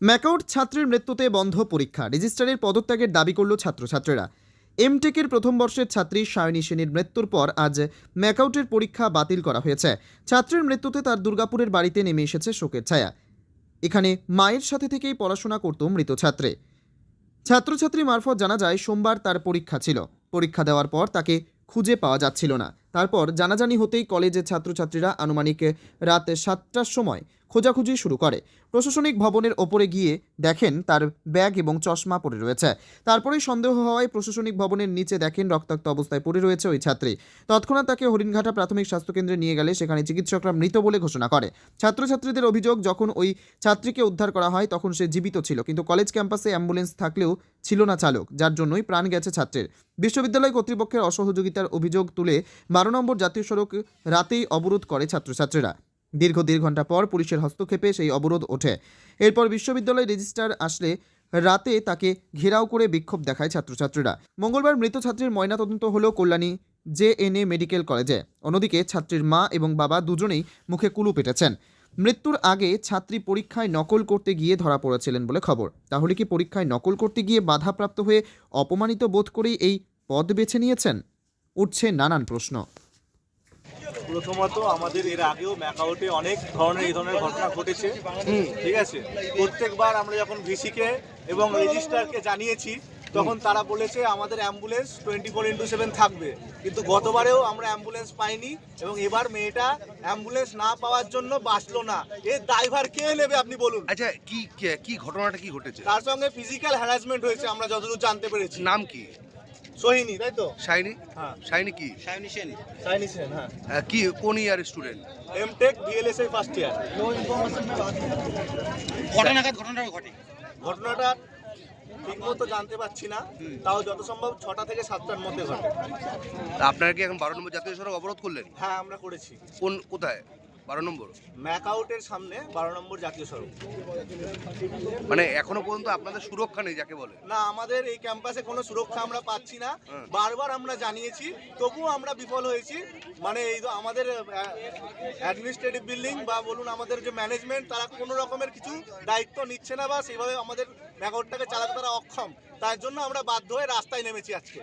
MAKAUT ছাত্রের মৃত্যুতে বন্ধ পরীক্ষা, রেজিস্ট্রারের পদত্যাগের দাবি করল ছাত্রছাত্রীরা। এমটেকের প্রথম বর্ষের ছাত্রী সায়নী সেনের মৃত্যুর পর আজ ম্যাকআউটের পরীক্ষা বাতিল করা হয়েছে। ছাত্রের মৃত্যুতে তার দুর্গাপুরের বাড়িতে নেমে এসেছে শোকের ছায়া। এখানে মায়ের সাথে থেকেই পড়াশোনা করত মৃত ছাত্রী। ছাত্রছাত্রী মারফত জানা যায় সোমবার তার পরীক্ষা ছিল। পরীক্ষা দেওয়ার পর তাকে খুঁজে পাওয়া যাচ্ছিল না। তারপর জানাজানি হতেই কলেজের ছাত্রছাত্রীরা আনুমানিক রাত 7টার সময় খোঁজাখুঁজি শুরু করে। প্রশাসনিক ভবনের ওপরে গিয়ে দেখেন তার ব্যাগ এবং চশমা পড়ে রয়েছে। তারপরেই সন্দেহ হওয়ায় প্রশাসনিক ভবনের নিচে দেখেন রক্তাক্ত অবস্থায় পড়ে রয়েছে ওই ছাত্রী। তৎক্ষণাৎ তাকে হরিণঘাটা প্রাথমিক স্বাস্থ্যকেন্দ্রে নিয়ে গেলে সেখানে চিকিৎসকরা মৃত বলে ঘোষণা করে। ছাত্রছাত্রীদের অভিযোগ, যখন ওই ছাত্রীকে উদ্ধার করা হয় তখন সে জীবিত ছিল, কিন্তু কলেজ ক্যাম্পাসে অ্যাম্বুলেন্স থাকলেও ছিল না চালক, যার জন্যই প্রাণ গেছে ছাত্রের। বিশ্ববিদ্যালয় কর্তৃপক্ষের অসহযোগিতার অভিযোগ তুলে 12 নম্বর জাতীয় সড়ক রাতেই অবরোধ করে ছাত্রছাত্রীরা। দীর্ঘ 1.5 ঘন্টা পর পুলিশের হস্তক্ষেপে সেই অবরোধ ওঠে। এরপর বিশ্ববিদ্যালয় রেজিস্ট্রার আসলে রাতে তাকে ঘেরাও করে বিক্ষোভ দেখায় ছাত্রছাত্রীরা। মঙ্গলবার মৃত ছাত্রীর ময়নাতদন্ত হলো কল্যাণী জেএনএ মেডিকেল কলেজে। অন্যদিকে ছাত্রীর মা এবং বাবা দুজনেই মুখে কুলু পেটেছেন। মৃত্যুর আগে ছাত্রী পরীক্ষায় নকল করতে গিয়ে ধরা পড়েছিলেন বলে খবর। তাহলে কি পরীক্ষায় নকল করতে গিয়ে বাধাপ্রাপ্ত হয়ে অপমানিত বোধ করেই এই পদ বেছে নিয়েছেন? উঠছে নানান প্রশ্ন। প্রথমত আমাদের এর আগেও ম্যাকআউটে অনেক ধরনের এই ধরনের ঘটনা ঘটেছে, ঠিক আছে। প্রত্যেকবার আমরা যখন ভিসিকে এবং রেজিস্ট্রারকে জানিয়েছি তখন তারা বলেছে আমাদের অ্যাম্বুলেন্স 24x7 থাকবে, কিন্তু গতবারেও আমরা অ্যাম্বুলেন্স পাইনি এবং এবার মেয়েটা অ্যাম্বুলেন্স না পাওয়ার জন্য বাঁচলো না। এর দায়ভার কে নেবে আপনি বলুন? আচ্ছা, কি ঘটনাটা কি ঘটেছে? তার সঙ্গে ফিজিক্যাল হ্যারাসমেন্ট হয়েছে আমরা যতদূর জানতে পেরেছি। নাম কি? সোহিনী, তাই তো? শাইনি? হ্যাঁ। শাইনি কি? সায়নী সেন, হ্যাঁ। কি কোন year student? MTech VLSI first year. ঘটনাটা ঘটে ঘটনাটা ঠিক মতো জানতে পারছি না, তাও যত সম্ভব 6টা থেকে 7টার মধ্যে ঘটে। আপনারা কি এখন 12 নম্বর জাতীয় সড়ক অবরোধ করলেন? হ্যাঁ, আমরা করেছি। কোথায়? 12 নম্বর ম্যাকআউটের সামনে 12 নম্বর জাতীয় সড়ক। মানে এখনো পর্যন্ত আপনাদের সুরক্ষা নেই যাকে বলে? না, আমাদের এই ক্যাম্পাসে কোনো সুরক্ষা আমরা পাচ্ছি না। বারবার আমরা জানিয়েছি, তবুও আমরা বিফল হয়েছি। মানে এই আমাদের অ্যাডমিনিস্ট্রেটিভ বিল্ডিং বা বলুন আমাদের যে ম্যানেজমেন্ট, তারা কোনো রকমের কিছু দায়িত্ব নিচ্ছে না বা সেইভাবে আমাদের ম্যাকআউটটাকে চালাতে তারা অক্ষম। তার জন্য আমরা বাধ্য হয়ে রাস্তায় নেমেছি আজকে।